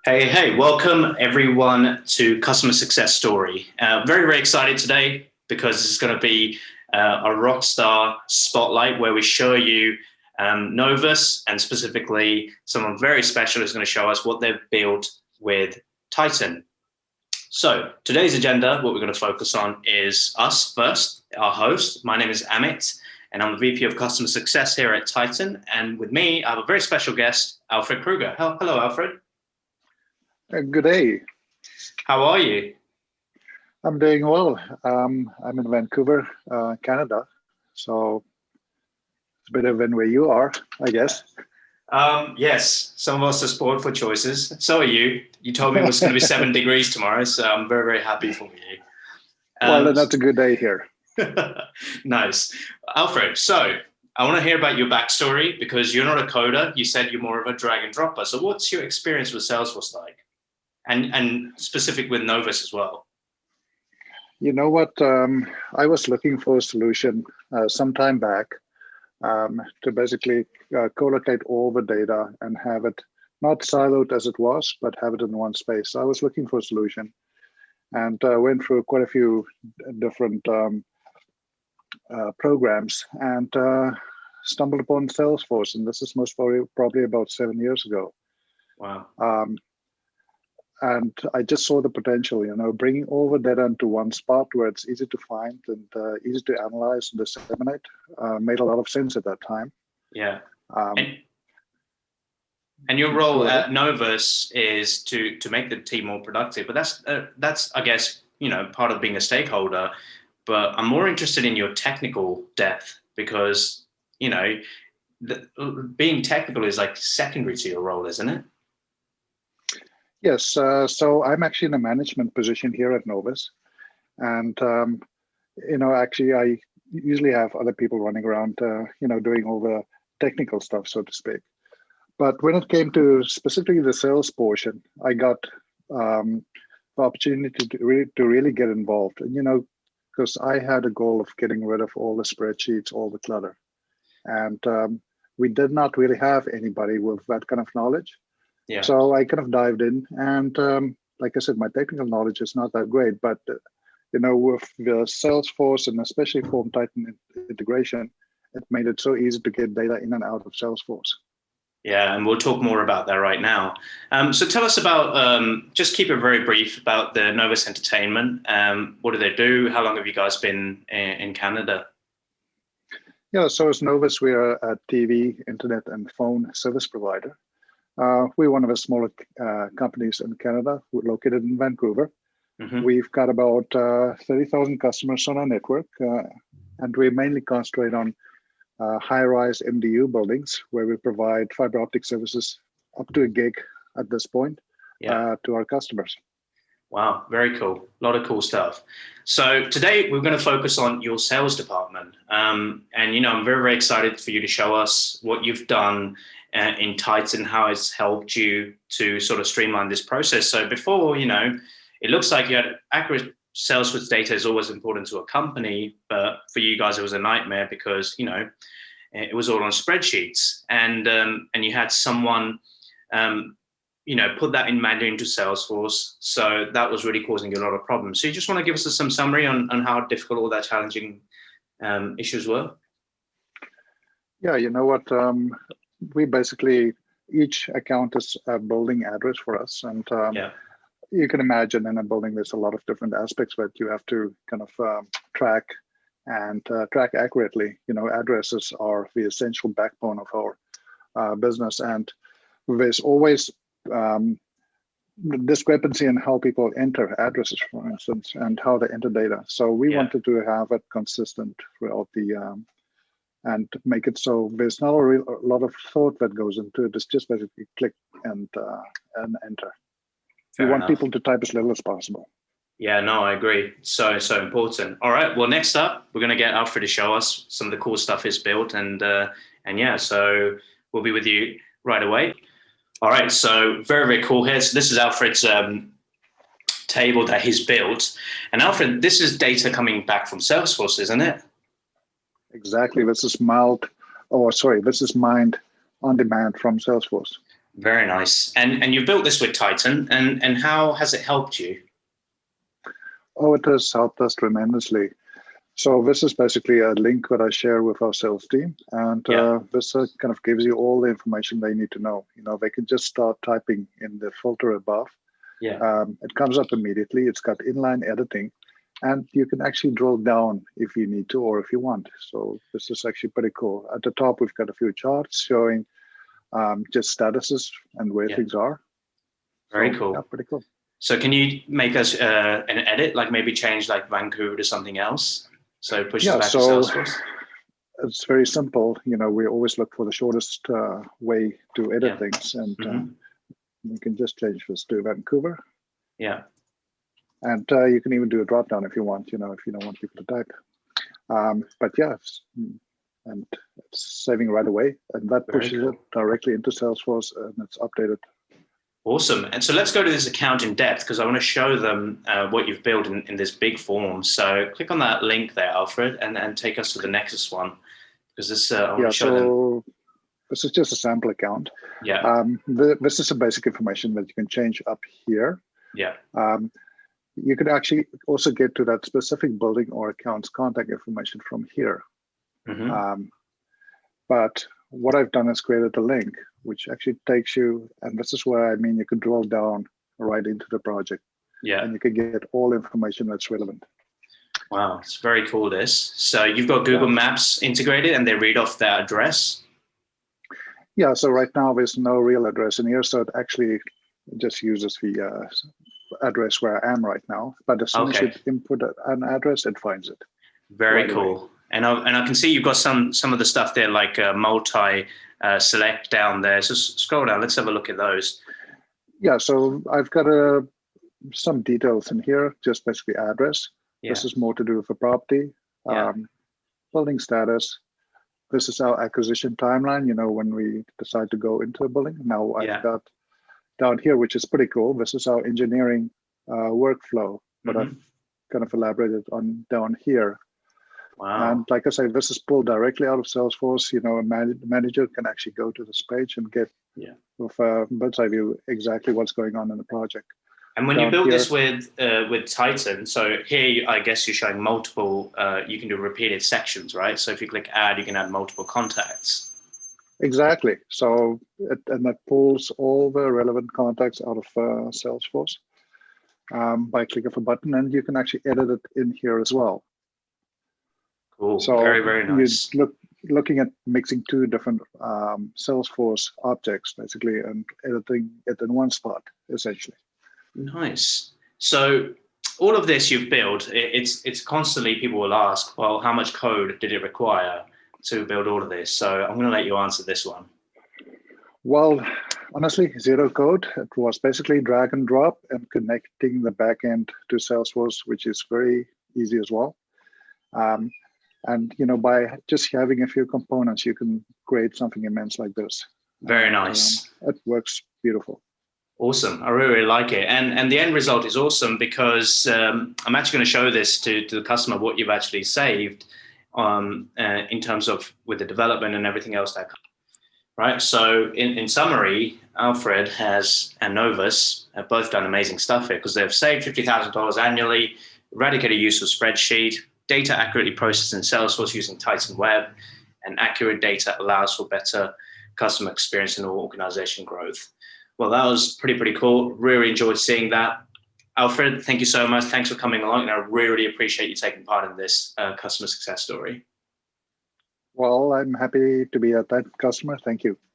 Hey, welcome everyone to Customer Success Story. Very excited today because this is going to be a rockstar spotlight where we show you Novus, and specifically someone very special is going to show us what they've built with Titan. So today's agenda, what we're going to focus on is us first, our host. My name is Amit, and I'm the VP of Customer Success here at Titan. And with me, I have a very special guest, Alfred Kruger. Hello, Alfred. Good day. How are you? I'm doing well. I'm in Vancouver, Canada. So it's a bit of where you are, I guess. Yes, some of us are spoiled for choices. So are you. You told me it was going to be 7 degrees tomorrow, so I'm very happy for you. Well, then that's a good day here. Nice. Alfred, so I want to hear about your backstory because you're not a coder. You said you're more of a drag and dropper. So what's your experience with Salesforce like? And specific with Novus as well. You know what? I was looking for a solution some time back to basically collocate all the data and have it not siloed as it was, but have it in one space. So I was looking for a solution and went through quite a few different programs and stumbled upon Salesforce. And this is most probably about 7 years ago. Wow. And I just saw the potential, bringing all the data into one spot where it's easy to find and easy to analyze and disseminate made a lot of sense at that time. Yeah. And your role at Novus is to make the team more productive. But that's I guess, part of being a stakeholder. But I'm more interested in your technical depth because, being technical is like secondary to your role, isn't it? Yes, so I'm actually in a management position here at Novus. And, actually I usually have other people running around, doing all the technical stuff, so to speak. But when it came to specifically the sales portion, I got the opportunity to really get involved. And, because I had a goal of getting rid of all the spreadsheets, all the clutter. And we did not really have anybody with that kind of knowledge. Yeah. So I kind of dived in, and like I said, my technical knowledge is not that great, but with the Salesforce and especially Form Titan integration, it made it so easy to get data in and out of Salesforce. Yeah, and we'll talk more about that right now. So tell us about, just keep it very brief about the Novus Entertainment. What do they do? How long have you guys been in Canada? Yeah, so as Novus, we are a TV, internet, and phone service provider. We're one of the smaller companies in Canada. We're located in Vancouver. Mm-hmm. We've got about 30,000 customers on our network, and we mainly concentrate on high-rise MDU buildings where we provide fiber optic services up to a gig at this point to our customers. Wow, very cool. A lot of cool stuff. So today we're going to focus on your sales department. And, I'm very excited for you to show us what you've done in Titan, how it's helped you to sort of streamline this process. So before, it looks like you had accurate Salesforce data is always important to a company, but for you guys, it was a nightmare because, it was all on spreadsheets and you had someone, put that in manually into Salesforce. So that was really causing you a lot of problems. So you just want to give us some summary on how difficult all that challenging issues were? Yeah, you know what? We basically, each account is a building address for us. And you can imagine in a building, there's a lot of different aspects that you have to kind of track and track accurately. Addresses are the essential backbone of our business. And there's always discrepancy in how people enter addresses, for instance, and how they enter data. So we wanted to have it consistent throughout the and make it so there's not a lot of thought that goes into it. It's just basically click and enter. We want people to type as little as possible. Yeah, no, I agree. So important. All right. Well, next up, we're going to get Alfred to show us some of the cool stuff he's built, and so we'll be with you right away. All right. So very cool here. So this is Alfred's table that he's built, and Alfred, this is data coming back from Salesforce, isn't it? Exactly. This is mined on demand from Salesforce. Very nice. And you built this with Titan, and how has it helped you? Oh, it has helped us tremendously. So this is basically a link that I share with our sales team, and Yeah. this kind of gives you all the information they need to know. They can just start typing in the filter above. Yeah. It comes up immediately. It's got inline editing, and you can actually drill down if you need to or if you want. So this is actually pretty cool. At the top, we've got a few charts showing just statuses and where things are. Very So, cool. yeah, pretty cool. So can you make us an edit, like maybe change like Vancouver to something else? So it pushes back to Salesforce? It's very simple. We always look for the shortest way to edit things. And we can just change this to Vancouver. Yeah. And you can even do a drop down if you want, if you don't want people to type. But yeah, and it's saving right away. And that pushes it directly into Salesforce, and it's updated. Awesome. And so let's go to this account in depth, because I want to show them what you've built in this big form. So click on that link there, Alfred, and take us to the Nexus one, because this I want to show them. This is just a sample account. Yeah. This is some basic information that you can change up here. Yeah. You could actually also get to that specific building or account's contact information from here. But what I've done is created a link, which actually takes you, and this is where you can drill down right into the project. Yeah. And you can get all information that's relevant. Wow, it's very cool, this. So you've got Google Maps integrated, and they read off their address? Yeah, so right now there's no real address in here, so it actually just uses the address where I am right now. But as soon as you input an address, it finds it. Very cool. And I can see you've got some of the stuff there, like multi select down there. So scroll down. Let's have a look at those. Yeah, so I've got some details in here, just basically address. Yeah. This is more to do with the property, building status. This is our acquisition timeline, when we decide to go into a building. Now I've got down here, which is pretty cool. This is our engineering workflow, but I've kind of elaborated on down here. Wow. And like I say, this is pulled directly out of Salesforce. A manager can actually go to this page and get with a bird's eye view exactly what's going on in the project. And when you build this with Titan, so here I guess you're showing multiple, you can do repeated sections, right? So if you click add, you can add multiple contacts. Exactly. So and that pulls all the relevant contacts out of Salesforce by clicking of a button, and you can actually edit it in here as well. Cool. So very, very nice. You're looking at mixing two different Salesforce objects, basically, and editing it in one spot, essentially. Nice. So all of this you've built, it's constantly people will ask, well, how much code did it require to build all of this? So I'm going to let you answer this one. Well, honestly, zero code. It was basically drag and drop and connecting the backend to Salesforce, which is very easy as well. And by just having a few components, you can create something immense like this. Very nice. It works beautiful. Awesome. I really, really like it. And the end result is awesome, because I'm actually going to show this to the customer, what you've actually saved in terms of with the development and everything else that comes. Right. So in summary, Alfred and Novus have both done amazing stuff here, because they've saved $50,000 annually, eradicated use of spreadsheet, data accurately processed in Salesforce using Titan Web, and accurate data allows for better customer experience and organization growth. Well, that was pretty cool. Really enjoyed seeing that. Alfred, thank you so much. Thanks for coming along, and I really appreciate you taking part in this customer success story. Well, I'm happy to be a customer. Thank you.